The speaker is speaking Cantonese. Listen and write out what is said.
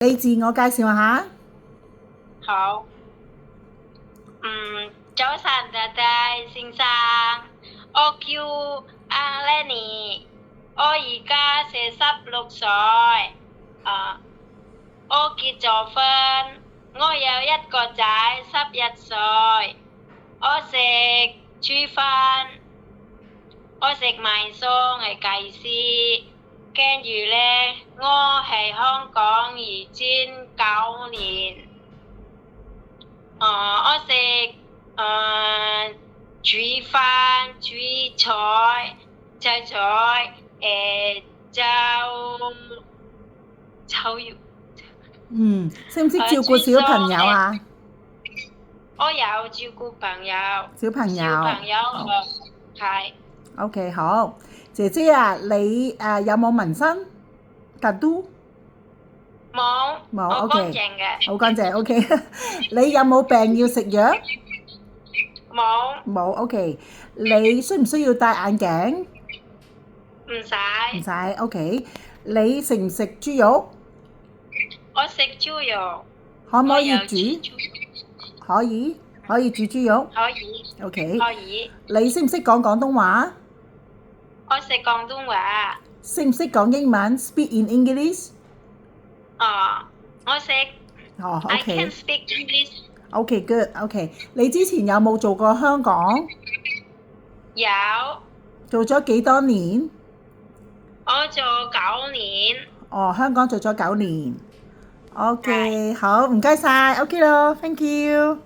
你自我介紹下。好，早晨，弟弟先生，我叫阿 Lenny，我而家46歲，我結咗婚，我有一個仔11歲，我識煮飯，我識買餸係計師，跟住咧，我喺香港已經9年。我識煮飯、煮菜、摘菜、炒肉。識唔識照顧小朋友啊？我有照顧朋友。小朋友。係。OK， 好。姐姐啊，你有冇紋身？tattoo？冇。冇我，OK。乾淨嘅。好乾淨，OK。你有冇病要食藥？冇。冇，OK。你需唔需要戴眼鏡？唔使。唔使，OK。你食唔食豬肉？我食豬肉。可唔可以我有煮？豬可以，可以煮豬肉。可以。OK。可以。你識唔識講廣東話？我識廣東話。識唔識講英文？Speak in English？我識。I can OK。speak English。OK good，OK。你之前有冇做過香港？有。做咗幾多年？我做9年。香港做咗9年。OK，好，唔該晒，OK 咯，Thank you。